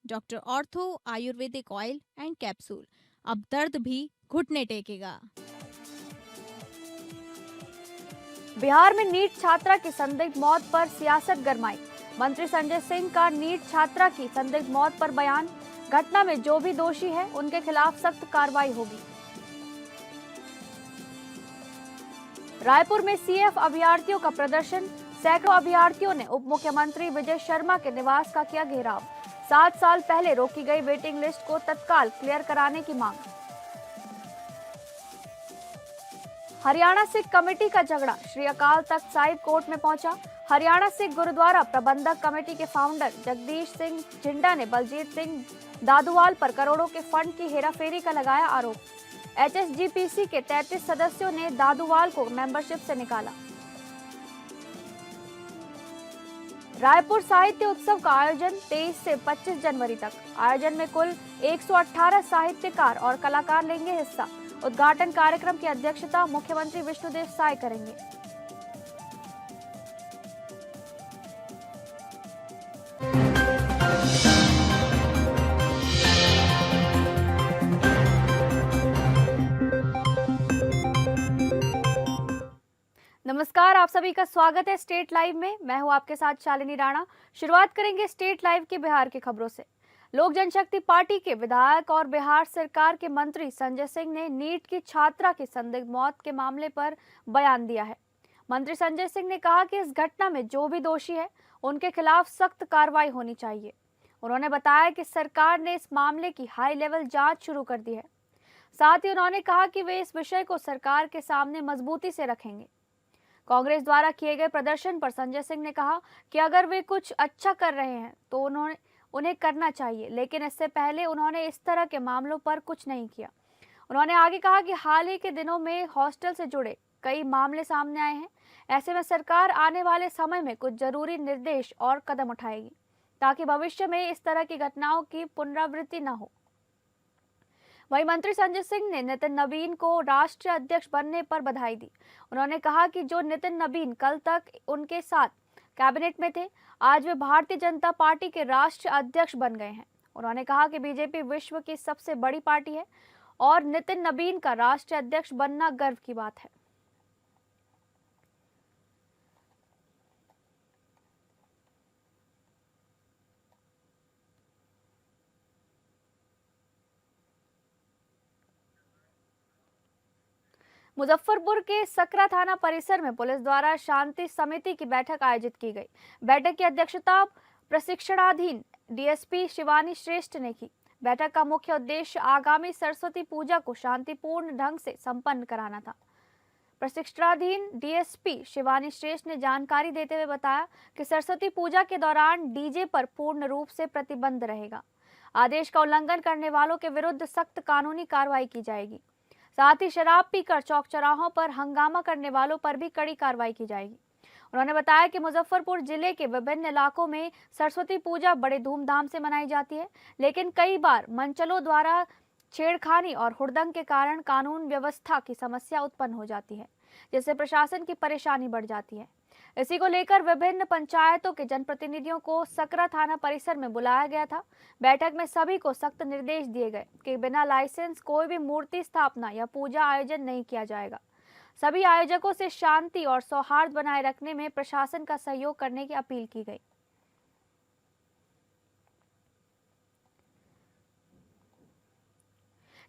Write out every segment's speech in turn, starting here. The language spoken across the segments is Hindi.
Doctor ortho Ayurvedic oil and capsule. अब दर्द भी घुटने टेकेगा। बिहार में नीट छात्रा की संदिग्ध मौत पर सियासत गरमाई। मंत्री संजय सिंह का नीट छात्रा की संदिग्ध मौत पर बयान। घटना में जो भी दोषी है उनके खिलाफ सख्त कार्रवाई होगी। रायपुर में सीएफ अभ्यर्थियों का प्रदर्शन। सैकड़ों अभ्यर्थियों ने उप मुख्यमंत्री विजय शर्मा के निवास का किया घेराव। 7 साल पहले रोकी गई वेटिंग लिस्ट को तत्काल क्लियर कराने की मांग। हरियाणा सिख कमेटी का झगड़ा श्री अकाल तख्त साहिब कोर्ट में पहुंचा। हरियाणा सिख गुरुद्वारा प्रबंधक कमेटी के फाउंडर जगदीश सिंह जिंडा ने बलजीत सिंह दादुवाल पर करोड़ों के फंड की हेराफेरी का लगाया आरोप। एचएसजीपीसी के 33 सदस्यों ने दादुवाल को मेंबरशिप से निकाला। रायपुर साहित्य उत्सव का आयोजन 23 से 25 जनवरी तक। आयोजन में कुल 118 साहित्यकार और कलाकार लेंगे हिस्सा। उद्घाटन कार्यक्रम की अध्यक्षता मुख्यमंत्री विष्णुदेव साय करेंगे। नमस्कार, आप सभी का स्वागत है स्टेट लाइव में। मैं हूं आपके साथ शालिनी राणा। शुरुआत करेंगे स्टेट लाइव के बिहार की खबरों से। लोक जनशक्ति पार्टी के विधायक और बिहार सरकार के मंत्री संजय सिंह ने नीट की छात्रा की संदिग्ध मौत के मामले पर बयान दिया है। मंत्री संजय सिंह ने कहा कि इस घटना में जो भी दोषी है उनके खिलाफ सख्त कार्रवाई होनी चाहिए। उन्होंने बताया कि सरकार ने इस मामले की हाई लेवल जांच शुरू कर दी है। साथ ही उन्होंने कहा कि वे इस विषय को सरकार के सामने मजबूती से रखेंगे। कांग्रेस द्वारा किए गए प्रदर्शन पर संजय सिंह ने कहा कि अगर वे कुछ अच्छा कर रहे हैं तो उन्हें करना चाहिए, लेकिन इससे पहले उन्होंने इस तरह के मामलों पर कुछ नहीं किया। उन्होंने आगे कहा कि हाल ही के दिनों में हॉस्टल से जुड़े कई मामले सामने आए हैं। ऐसे में सरकार आने वाले समय में कुछ जरूरी निर्देश और कदम उठाएगी ताकि भविष्य में इस तरह की घटनाओं की पुनरावृत्ति न हो। वहीं मंत्री संजय सिंह ने नितिन नवीन को राष्ट्रीय अध्यक्ष बनने पर बधाई दी। उन्होंने कहा कि जो नितिन नवीन कल तक उनके साथ कैबिनेट में थे, आज वे भारतीय जनता पार्टी के राष्ट्रीय अध्यक्ष बन गए हैं। उन्होंने कहा कि बीजेपी विश्व की सबसे बड़ी पार्टी है और नितिन नवीन का राष्ट्रीय अध्यक्ष बनना गर्व की बात है। मुजफ्फरपुर के सकरा थाना परिसर में पुलिस द्वारा शांति समिति की बैठक आयोजित की गई। बैठक की अध्यक्षता प्रशिक्षणाधीन डीएसपी शिवानी श्रेष्ठ ने की। बैठक का मुख्य उद्देश्य आगामी सरस्वती पूजा को शांतिपूर्ण ढंग से संपन्न कराना था। प्रशिक्षणाधीन डीएसपी शिवानी श्रेष्ठ ने जानकारी देते हुए बताया कि सरस्वती पूजा के दौरान डीजे पर पूर्ण रूप से प्रतिबंध रहेगा। आदेश का उल्लंघन करने वालों के विरुद्ध सख्त कानूनी कार्रवाई की जाएगी। साथ ही शराब पीकर चौक चौराहों पर हंगामा करने वालों पर भी कड़ी कार्रवाई की जाएगी। उन्होंने बताया कि मुजफ्फरपुर जिले के विभिन्न इलाकों में सरस्वती पूजा बड़े धूमधाम से मनाई जाती है, लेकिन कई बार मंचलों द्वारा छेड़खानी और हुड़दंग के कारण कानून व्यवस्था की समस्या उत्पन्न हो जाती है, जिससे प्रशासन की परेशानी बढ़ जाती है। इसी को लेकर विभिन्न पंचायतों के जनप्रतिनिधियों को सकरा थाना परिसर में बुलाया गया था। बैठक में सभी को सख्त निर्देश दिए गए कि बिना लाइसेंस कोई भी मूर्ति स्थापना या पूजा आयोजन नहीं किया जाएगा। सभी आयोजकों से शांति और सौहार्द बनाए रखने में प्रशासन का सहयोग करने की अपील की गई।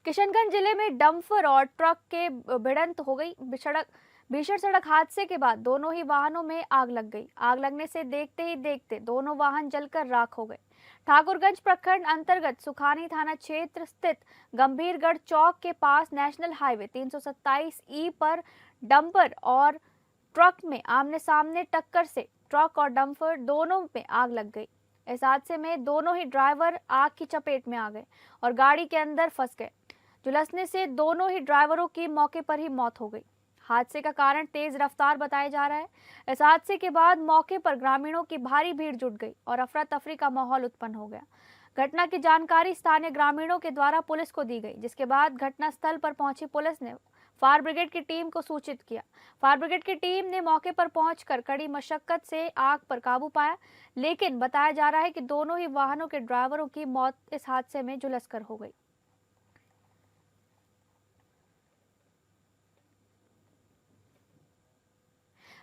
किशनगंज जिले में डंपर और ट्रक के भिड़ंत हो गई। भीषण सड़क हादसे के बाद दोनों ही वाहनों में आग लग गई। आग लगने से देखते ही देखते दोनों वाहन जलकर राख हो गए। ठाकुरगंज प्रखंड अंतर्गत सुखानी थाना क्षेत्र स्थित गंभीरगढ़ चौक के पास नेशनल हाईवे 327 ई पर डंपर और ट्रक में आमने सामने टक्कर से ट्रक और डंपर दोनों में आग लग गई। इस हादसे में दोनों ही ड्राइवर आग की चपेट में आ गए और गाड़ी के अंदर फंस गए। झुलसने से दोनों ही ड्राइवरों की मौके पर ही मौत हो गई। हादसे का कारण तेज रफ्तार बताया जा रहा है। इस हादसे के बाद मौके पर ग्रामीणों की भारी भीड़ जुट गई और अफरा तफरी का माहौल उत्पन्न हो गया। घटना की जानकारी स्थानीय ग्रामीणों के द्वारा पुलिस को दी गई, जिसके बाद घटनास्थल पर पहुंची पुलिस ने फायर ब्रिगेड की टीम को सूचित किया। फायर ब्रिगेड की टीम ने मौके पर पहुंचकर कड़ी मशक्कत से आग पर काबू पाया, लेकिन बताया जा रहा है कि दोनों ही वाहनों के ड्राइवरों की मौत इस हादसे में झुलसकर हो गई।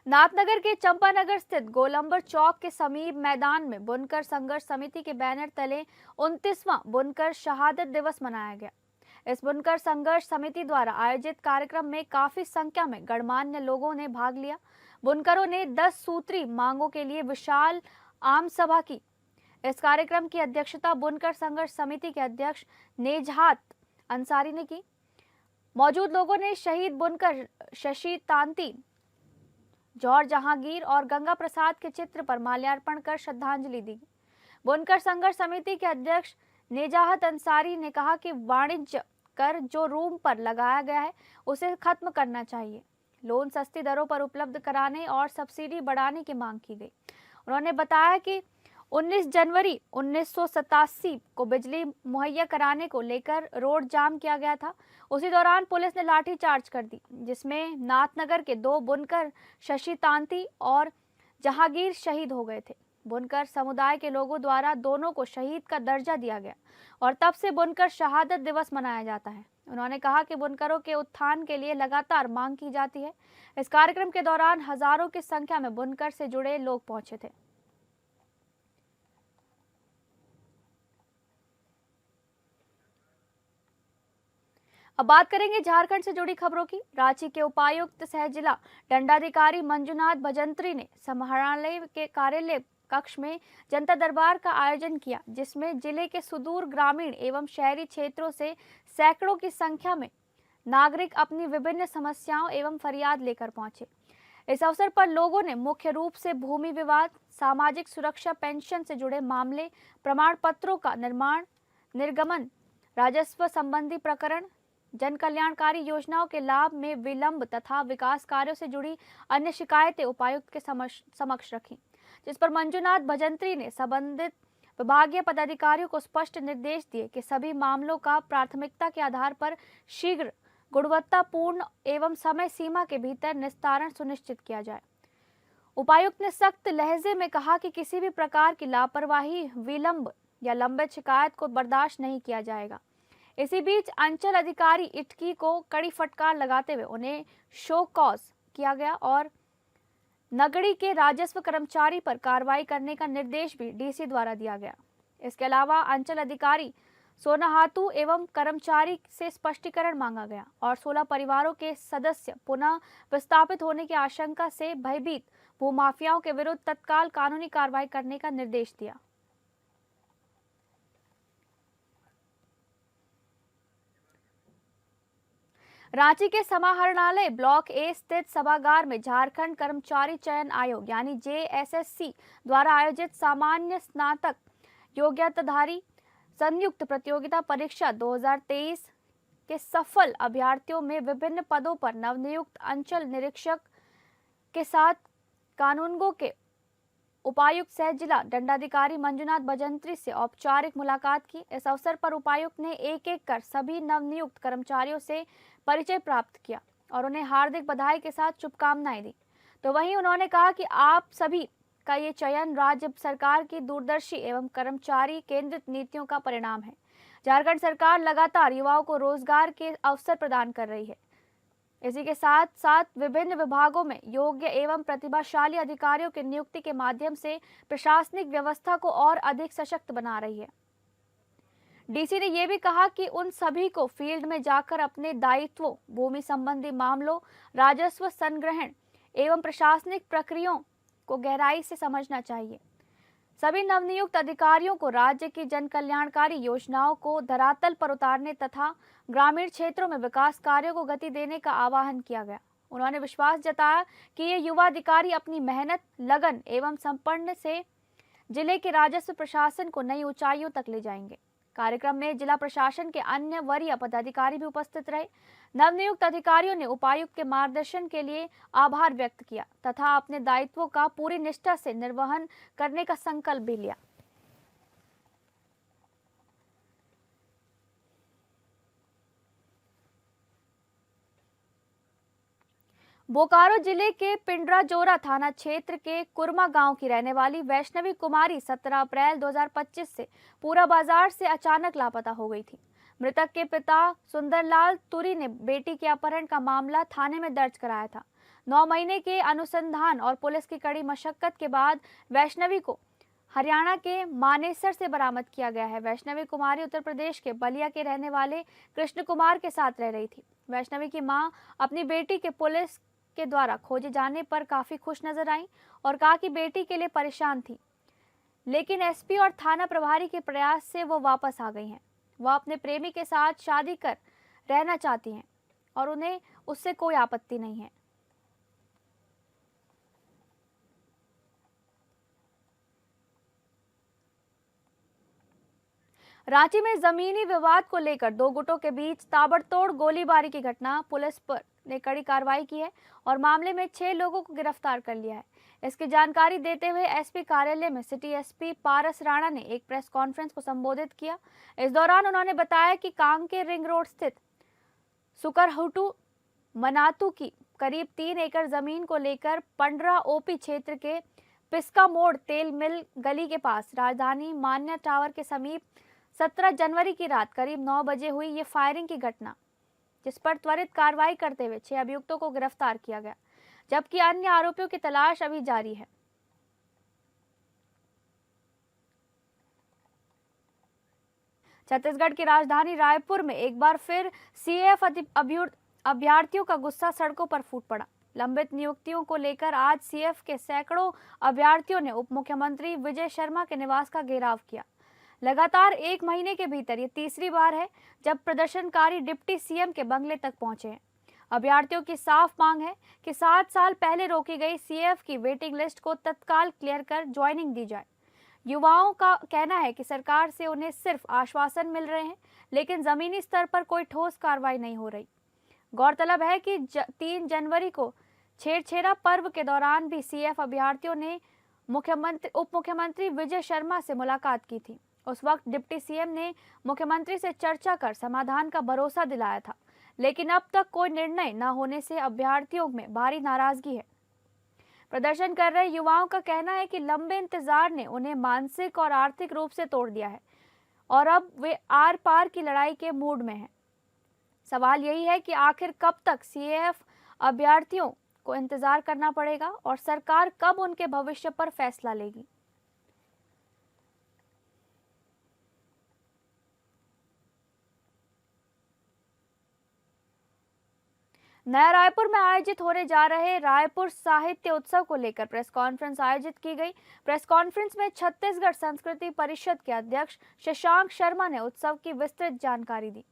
नाथनगर के चंपानगर स्थित गोलंबर चौक के समीप मैदान में बुनकर संघर्ष समिति के बैनर तले 29वां बुनकर शहादत दिवस मनाया गया। इस बुनकर संघर्ष समिति द्वारा आयोजित कार्यक्रम में काफी संख्या में गणमान्य लोगों ने भाग लिया। बुनकरों ने 10 सूत्री मांगों के लिए विशाल आम सभा की। इस कार्यक्रम की अध्यक्षता बुनकर संघर्ष समिति के अध्यक्ष नेजहात अंसारी ने की। मौजूद लोगों ने शहीद बुनकर शशि तांती, जौहर जहांगीर और गंगा प्रसाद के चित्र पर माल्यार्पण कर श्रद्धांजलि दी। बुनकर संघर्ष समिति के अध्यक्ष नेजाहत अंसारी ने कहा कि वाणिज्य कर जो रूम पर लगाया गया है उसे खत्म करना चाहिए। लोन सस्ती दरों पर उपलब्ध कराने और सब्सिडी बढ़ाने की मांग की गई। उन्होंने बताया कि 19 जनवरी 1987 को बिजली मुहैया कराने को लेकर रोड जाम किया गया था। उसी दौरान पुलिस ने लाठीचार्ज कर दी, जिसमें नाथनगर के 2 बुनकर शशि तांती और जहांगीर शहीद हो गए थे। बुनकर समुदाय के लोगों द्वारा दोनों को शहीद का दर्जा दिया गया और तब से बुनकर शहादत दिवस मनाया जाता है। उन्होंने कहा कि बुनकरों के उत्थान के लिए लगातार मांग की जाती है। इस कार्यक्रम के दौरान हजारों की संख्या में बुनकर से जुड़े लोग पहुंचे थे। अब बात करेंगे झारखंड से जुड़ी खबरों की। रांची के उपायुक्त सह जिला दंडाधिकारी मंजुनाथ भजंत्री ने समाहरणालय के कार्यालय कक्ष में जनता दरबार का आयोजन किया, जिसमें जिले के सुदूर ग्रामीण एवं शहरी क्षेत्रों से सैकड़ों की संख्या में नागरिक अपनी विभिन्न समस्याओं एवं फरियाद लेकर पहुंचे। इस अवसर पर लोगों ने मुख्य रूप से भूमि विवाद, सामाजिक सुरक्षा पेंशन से जुड़े मामले, प्रमाण पत्रों का निर्माण निर्गमन, राजस्व संबंधी प्रकरण, जन कल्याणकारी योजनाओं के लाभ में विलंब तथा विकास कार्यों से जुड़ी अन्य शिकायतें उपायुक्त के समक्ष रखी, जिस पर मंजुनाथ भजंत्री ने संबंधित विभागीय पदाधिकारियों को स्पष्ट निर्देश दिए कि सभी मामलों का प्राथमिकता के आधार पर शीघ्र, गुणवत्तापूर्ण एवं समय सीमा के भीतर निस्तारण सुनिश्चित किया जाए। उपायुक्त ने सख्त लहजे में कहा कि किसी भी प्रकार की लापरवाही, विलंब या लंबित शिकायत को बर्दाश्त नहीं किया जाएगा। इसी बीच अंचल अधिकारी इटकी को कड़ी फटकार लगाते हुए उन्हें शो कॉज किया गया और नगड़ी के राजस्व कर्मचारी पर कार्रवाई करने का निर्देश भी डीसी द्वारा दिया गया। इसके अलावा अंचल अधिकारी सोनाहातू एवं कर्मचारी से स्पष्टीकरण मांगा गया और 16 परिवारों के सदस्य पुनः विस्थापित होने की आशंका से भयभीत भूमाफियाओं के विरुद्ध तत्काल कानूनी कार्रवाई करने का निर्देश दिया। रांची के समाहरणालय ब्लॉक ए स्थित सभागार में झारखंड कर्मचारी चयन आयोग यानी जेएसएससी द्वारा आयोजित सामान्य स्नातक योग्यताधारी संयुक्त प्रतियोगिता परीक्षा 2023 के सफल अभ्यर्थियों में विभिन्न पदों पर नवनियुक्त अंचल निरीक्षक के साथ कानूनगो के उपायुक्त सह जिला दंडाधिकारी मंजुनाथ भजंत्री से औपचारिक मुलाकात की। इस अवसर पर उपायुक्त ने एक एक कर सभी नवनियुक्त कर्मचारियों से परिचय प्राप्त किया और उन्हें हार्दिक बधाई के साथ शुभकामनाएं दी। तो वहीं उन्होंने कहा कि आप सभी का ये चयन राज्य सरकार की दूरदर्शी एवं कर्मचारी केंद्रित नीतियों का परिणाम है। झारखंड सरकार लगातार युवाओं को रोजगार के अवसर प्रदान कर रही है। इसी के साथ साथ विभिन्न विभागों में योग्य एवं प्रतिभाशाली अधिकारियों की नियुक्ति के माध्यम से प्रशासनिक व्यवस्था को और अधिक सशक्त बना रही है। डीसी ने यह भी कहा कि उन सभी को फील्ड में जाकर अपने दायित्वों, भूमि संबंधी मामलों, राजस्व संग्रहण एवं प्रशासनिक प्रक्रियाओं को गहराई से समझना चाहिए। सभी नवनियुक्त अधिकारियों को राज्य की जन कल्याणकारी योजनाओं को धरातल पर उतारने तथा ग्रामीण क्षेत्रों में विकास कार्यों को गति देने का आह्वान किया गया। उन्होंने विश्वास जताया कि ये युवा अधिकारी अपनी मेहनत, लगन एवं समर्पण से जिले के राजस्व प्रशासन को नई ऊंचाइयों तक ले जाएंगे। कार्यक्रम में जिला प्रशासन के अन्य वरीय पदाधिकारी भी उपस्थित रहे। नवनियुक्त अधिकारियों ने उपायुक्त के मार्गदर्शन के लिए आभार व्यक्त किया तथा अपने दायित्वों का पूरी निष्ठा से निर्वहन करने का संकल्प भी लिया। बोकारो जिले के पिंडराजोरा थाना क्षेत्र के कुरमा गांव की रहने वाली वैष्णवी कुमारी 17 अप्रैल 2025 से पूरा बाजार से अचानक लापता हो गई थी। मृतक के पिता सुंदरलाल तुरी ने बेटी के अपहरण का मामला थाने में दर्ज कराया था। 9 महीने के अनुसंधान और पुलिस की कड़ी मशक्कत के बाद वैष्णवी को हरियाणा के मानेसर से बरामद किया गया है। वैष्णवी कुमारी उत्तर प्रदेश के बलिया के रहने वाले कृष्ण कुमार के साथ रह रही थी। वैष्णवी की मां अपनी बेटी के पुलिस के द्वारा खोजे जाने पर काफी खुश नजर आई और कहा कि बेटी के लिए परेशान थी, लेकिन एसपी और थाना प्रभारी के प्रयास से वो वापस आ गई हैं। वह अपने प्रेमी के साथ शादी कर रहना चाहती हैं और उन्हें उससे कोई आपत्ति नहीं है। रांची में जमीनी विवाद को लेकर दो गुटों के बीच ताबड़तोड़ गोलीबारी की घटना, पुलिस पर ने कड़ी कार्रवाई की है और मामले में 6 लोगों को गिरफ्तार कर लिया है। इसकी जानकारी देते हुए एसपी कार्यालय में सिटी एसपी पारस राणा ने एक प्रेस कॉन्फ्रेंस को संबोधित किया। इस दौरान उन्होंने बताया कि कांके रिंग रोड स्थित सुकरहुटू मनातू की करीब 3 एकड़ जमीन को लेकर पंडरा ओपी क्षेत्र के पिस्का मोड़ तेल मिल गली के पास राजधानी मान्या टावर के समीप 17 जनवरी की रात करीब 9 बजे हुई ये फायरिंग की घटना, जिस पर त्वरित कार्रवाई करते हुए 6 अभियुक्तों को गिरफ्तार किया गया, जबकि अन्य आरोपियों की तलाश अभी जारी है। छत्तीसगढ़ की राजधानी रायपुर में एक बार फिर सीएएफ अभ्यर्थियों का गुस्सा सड़कों पर फूट पड़ा। लंबित नियुक्तियों को लेकर आज सीएएफ के सैकड़ों अभ्यर्थियों ने उप मुख्यमंत्री विजय शर्मा के निवास का घेराव किया। लगातार 1 महीने के भीतर ये तीसरी बार है जब प्रदर्शनकारी डिप्टी सीएम के बंगले तक पहुंचे हैं। अभ्यर्थियों की साफ मांग है कि 7 साल पहले रोकी गई सीएएफ की वेटिंग लिस्ट को तत्काल क्लियर कर ज्वाइनिंग दी जाए। युवाओं का कहना है कि सरकार से उन्हें सिर्फ आश्वासन मिल रहे हैं, लेकिन जमीनी स्तर पर कोई ठोस कार्रवाई नहीं हो रही। गौरतलब है कि 3 जनवरी को छेरछेरा पर्व के दौरान भी सीएएफ अभ्यर्थियों ने उप मुख्यमंत्री विजय शर्मा से मुलाकात की थी। उस वक्त डिप्टी सीएम ने मुख्यमंत्री से चर्चा कर समाधान का भरोसा दिलाया था, लेकिन अब तक कोई निर्णय न होने से अभ्यर्थियों में भारी नाराजगी है। प्रदर्शन कर रहे युवाओं का कहना है कि लंबे इंतजार ने उन्हें मानसिक और आर्थिक रूप से तोड़ दिया है और अब वे आर पार की लड़ाई के मूड में हैं। सवाल यही है कि आखिर कब तक सीएएफ अभ्यर्थियों को इंतजार करना पड़ेगा और सरकार कब उनके भविष्य पर फैसला लेगी। नया रायपुर में आयोजित होने जा रहे रायपुर साहित्य उत्सव को लेकर प्रेस कॉन्फ्रेंस आयोजित की गई। प्रेस कॉन्फ्रेंस में छत्तीसगढ़ संस्कृति परिषद के अध्यक्ष शशांक शर्मा ने उत्सव की विस्तृत जानकारी दी।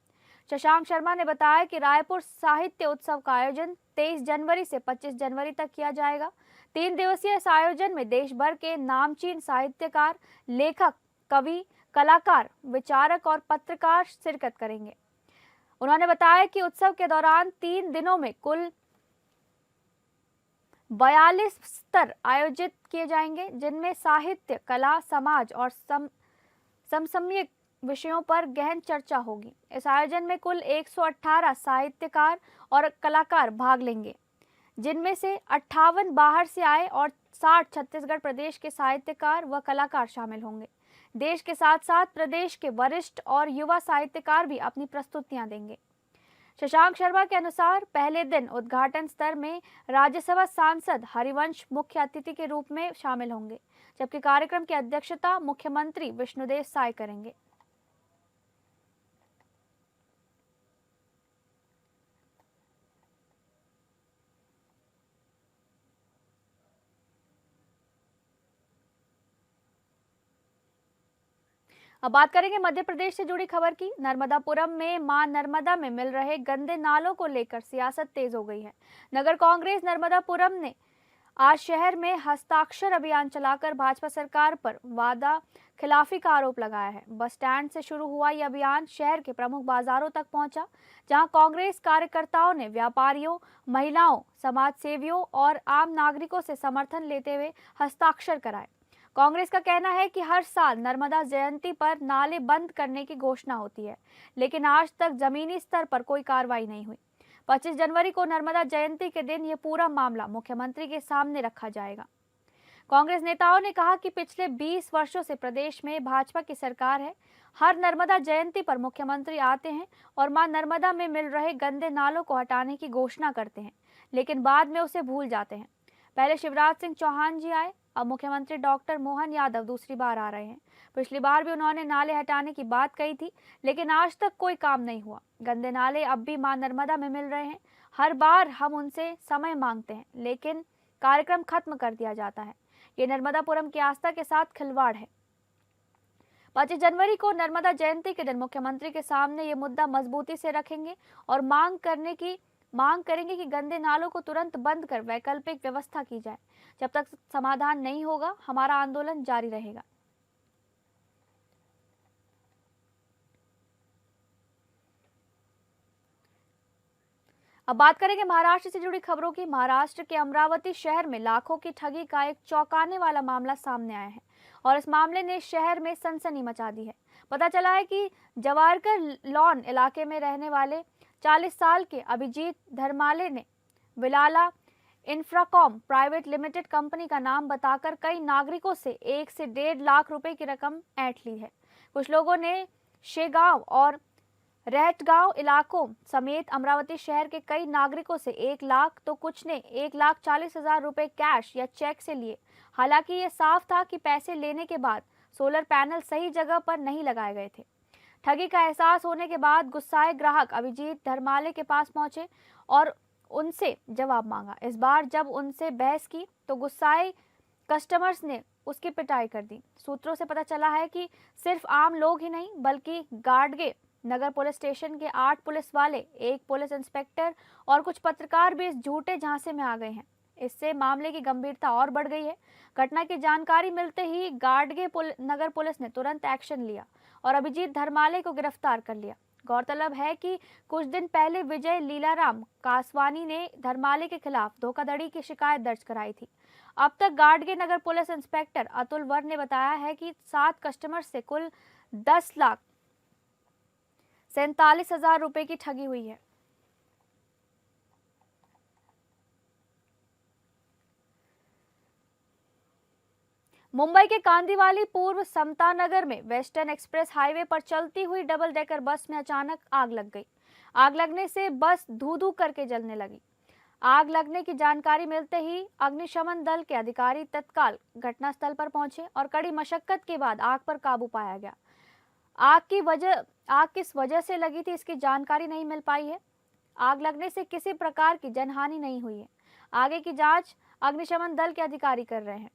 शशांक शर्मा ने बताया कि रायपुर साहित्य उत्सव का आयोजन 23 जनवरी से 25 जनवरी तक किया जाएगा। 3 दिवसीय इस आयोजन में देश भर के नामचीन साहित्यकार, लेखक, कवि, कलाकार, विचारक और पत्रकार शिरकत करेंगे। उन्होंने बताया कि उत्सव के दौरान 3 दिनों में कुल 42 सत्र आयोजित किए जाएंगे, जिनमें साहित्य, कला, समाज और समसामयिक विषयों पर गहन चर्चा होगी। इस आयोजन में कुल 118 साहित्यकार और कलाकार भाग लेंगे, जिनमें से 58 बाहर से आए और 60 छत्तीसगढ़ प्रदेश के साहित्यकार व कलाकार शामिल होंगे। देश के साथ साथ प्रदेश के वरिष्ठ और युवा साहित्यकार भी अपनी प्रस्तुतियां देंगे। शशांक शर्मा के अनुसार पहले दिन उद्घाटन स्तर में राज्यसभा सांसद हरिवंश मुख्य अतिथि के रूप में शामिल होंगे, जबकि कार्यक्रम की अध्यक्षता मुख्यमंत्री विष्णुदेव साय करेंगे। अब बात करेंगे मध्य प्रदेश से जुड़ी खबर की। नर्मदापुरम में मां नर्मदा में मिल रहे गंदे नालों को लेकर सियासत तेज हो गई है। नगर कांग्रेस नर्मदापुरम ने आज शहर में हस्ताक्षर अभियान चलाकर भाजपा सरकार पर वादा खिलाफी का आरोप लगाया है। बस स्टैंड से शुरू हुआ यह अभियान शहर के प्रमुख बाजारों तक पहुंचा, जहां कांग्रेस कार्यकर्ताओं ने व्यापारियों, महिलाओं, समाज सेवियों और आम नागरिकों से समर्थन लेते हुए हस्ताक्षर कराए। कांग्रेस का कहना है कि हर साल नर्मदा जयंती पर नाले बंद करने की घोषणा होती है, लेकिन आज तक जमीनी स्तर पर कोई कार्रवाई नहीं हुई। 25 जनवरी को नर्मदा जयंती के दिन ये पूरा मामला मुख्यमंत्री के सामने रखा जाएगा। कांग्रेस नेताओं ने कहा कि पिछले 20 वर्षों से प्रदेश में भाजपा की सरकार है। हर नर्मदा जयंती पर मुख्यमंत्री आते हैं और मां नर्मदा में मिल रहे गंदे नालों को हटाने की घोषणा करते हैं, लेकिन बाद में उसे भूल जाते हैं। पहले शिवराज सिंह चौहान जी आए, अब मुख्यमंत्री डॉक्टर मोहन यादव दूसरी बार आ रहे हैं। पिछली बार भी उन्होंने नाले हटाने की बात कही थी, लेकिन आज तक कोई काम नहीं हुआ। गंदे नाले अब भी मां नर्मदा में मिल रहे हैं। हर बार हम उनसे समय मांगते हैं, लेकिन कार्यक्रम खत्म कर दिया जाता है। ये नर्मदापुरम की आस्था के साथ खिलवाड़ है। 25 जनवरी को नर्मदा जयंती के दिन मुख्यमंत्री के सामने ये मुद्दा मजबूती से रखेंगे और मांग करेंगे कि गंदे नालों को तुरंत बंद कर वैकल्पिक व्यवस्था की जाए। जब तक समाधान नहीं होगा, हमारा आंदोलन जारी रहेगा। अब बात करेंगे महाराष्ट्र से जुड़ी खबरों की। महाराष्ट्र के अमरावती शहर में लाखों की ठगी का एक चौंकाने वाला मामला सामने आया है और इस मामले ने शहर में सनसनी मचा दी है। पता चला है कि जवारकर लॉन इलाके में रहने वाले 40 साल के अभिजीत धर्माले ने विलाला इंफ्राकॉम प्राइवेट लिमिटेड कंपनी का नाम बताकर कई नागरिकों से 1 से 1.5 लाख रुपए की रकम ऐंठ ली है। कुछ लोगों ने शेगांव और रहटगांव इलाकों समेत अमरावती शहर के कई नागरिकों से 1 लाख तो कुछ ने 1,40,000 रुपए कैश या चेक से लिए। हालांकि ये साफ था कि पैसे लेने के बाद सोलर पैनल सही जगह पर नहीं लगाए गए थे। ठगी का एहसास होने के बाद गुस्साए ग्राहक अभिजीत धर्माले के पास पहुंचे और उनसे जवाब मांगा। इस बार जब उनसे बहस की तो गुस्साए कस्टमर्स ने उसकी पिटाई कर दी। सूत्रों से पता चला है कि सिर्फ आम लोग ही नहीं बल्कि गाडगे नगर पुलिस स्टेशन के 8 पुलिस वाले, 1 पुलिस इंस्पेक्टर और कुछ पत्रकार भी इस झूठे झांसे में आ गए हैं। इससे मामले की गंभीरता और बढ़ गई है। घटना की जानकारी मिलते ही गाडगे नगर पुलिस ने तुरंत एक्शन लिया और अभिजीत धर्माले को गिरफ्तार कर लिया। गौरतलब है कि कुछ दिन पहले विजय लीलाराम कासवानी ने धर्माले के खिलाफ धोखाधड़ी की शिकायत दर्ज कराई थी। अब तक गाडगे नगर पुलिस इंस्पेक्टर अतुल वर ने बताया है कि 7 कस्टमर से कुल 10,47,000 रुपए की ठगी हुई है। मुंबई के कांदीवाली पूर्व समता नगर में वेस्टर्न एक्सप्रेस हाईवे पर चलती हुई डबल डेकर बस में अचानक आग लग गई। आग लगने से बस धू-धू करके जलने लगी। आग लगने की जानकारी मिलते ही अग्निशमन दल के अधिकारी तत्काल घटनास्थल पर पहुंचे और कड़ी मशक्कत के बाद आग पर काबू पाया गया। आग किस वजह से लगी थी इसकी जानकारी नहीं मिल पाई है। आग लगने से किसी प्रकार की जनहानि नहीं हुई है। आगे की जांच अग्निशमन दल के अधिकारी कर रहे हैं।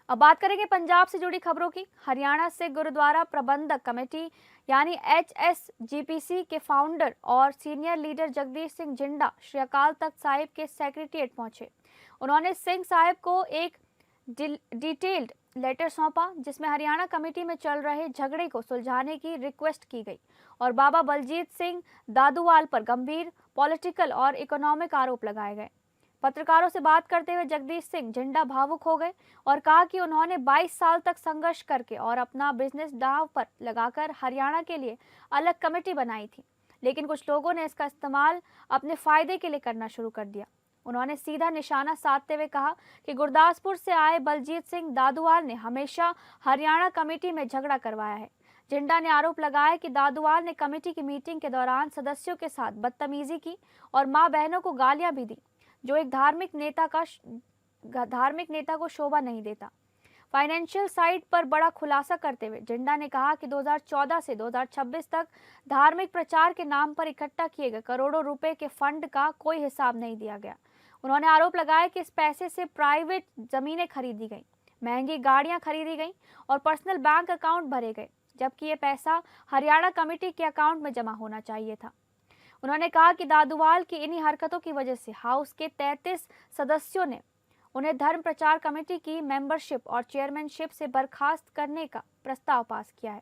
अब बात करेंगे पंजाब से जुड़ी खबरों की। हरियाणा से गुरुद्वारा प्रबंधक कमेटी यानी HSGPC के फाउंडर और सीनियर लीडर जगदीश सिंह जिंडा श्री अकाल तख्त साहिब के सेक्रेटेरिएट पहुंचे। उन्होंने सिंह साहिब को एक डिटेल्ड लेटर सौंपा जिसमें हरियाणा कमेटी में चल रहे झगड़े को सुलझाने की रिक्वेस्ट की गई और बाबा बलजीत सिंह दादूवाल पर गंभीर पॉलिटिकल और इकोनॉमिक आरोप लगाए गए। पत्रकारों से बात करते हुए जगदीश सिंह जिंडा भावुक हो गए और कहा कि उन्होंने 22 साल तक संघर्ष करके और अपना बिजनेस दांव पर लगाकर हरियाणा के लिए अलग कमेटी बनाई थी, लेकिन कुछ लोगों ने इसका इस्तेमाल अपने फायदे के लिए करना शुरू कर दिया। उन्होंने सीधा निशाना साधते हुए कहा कि गुरदासपुर से आए बलजीत सिंह दादूवाल ने हमेशा हरियाणा कमेटी में झगड़ा करवाया है। जिंडा ने आरोप लगाया कि दादूवाल ने कमेटी की मीटिंग के दौरान सदस्यों के साथ बदतमीजी की और मां बहनों को गालियां भी दी, जो एक धार्मिक नेता को शोभा नहीं देता। फाइनेंशियल साइट पर बड़ा खुलासा करते हुए जिंडा ने कहा कि 2014 से 2026 तक धार्मिक प्रचार के नाम पर इकट्ठा किए गए करोड़ों रुपए के फंड का कोई हिसाब नहीं दिया गया। उन्होंने आरोप लगाया कि इस पैसे से प्राइवेट जमीनें खरीदी गई, महंगी गाड़ियां खरीदी गई और पर्सनल बैंक अकाउंट भरे गए, जबकि ये पैसा हरियाणा कमेटी के अकाउंट में जमा होना चाहिए था। उन्होंने कहा कि दादूवाल की इन्हीं हरकतों की वजह से हाउस के 33 सदस्यों ने उन्हें धर्म प्रचार कमेटी की मेंबरशिप और चेयरमैनशिप से बर्खास्त करने का प्रस्ताव पास किया है।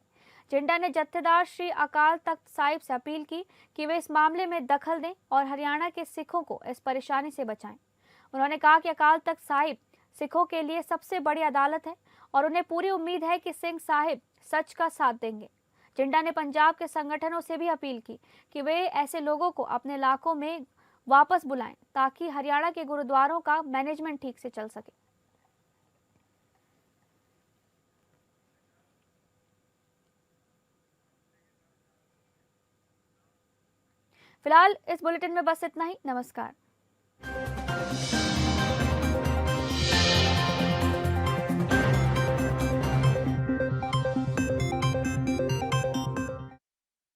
जिंडा ने जत्थेदार श्री अकाल तख्त साहिब से अपील की कि वे इस मामले में दखल दें और हरियाणा के सिखों को इस परेशानी से बचाएं। उन्होंने कहा कि अकाल तख्त साहिब सिखों के लिए सबसे बड़ी अदालत है और उन्हें पूरी उम्मीद है कि सिंह साहिब सच का साथ देंगे। जिंटा ने पंजाब के संगठनों से भी अपील की कि वे ऐसे लोगों को अपने इलाकों में वापस बुलाएं ताकि हरियाणा के गुरुद्वारों का मैनेजमेंट ठीक से चल सके। फिलहाल इस बुलेटिन में बस इतना ही। नमस्कार।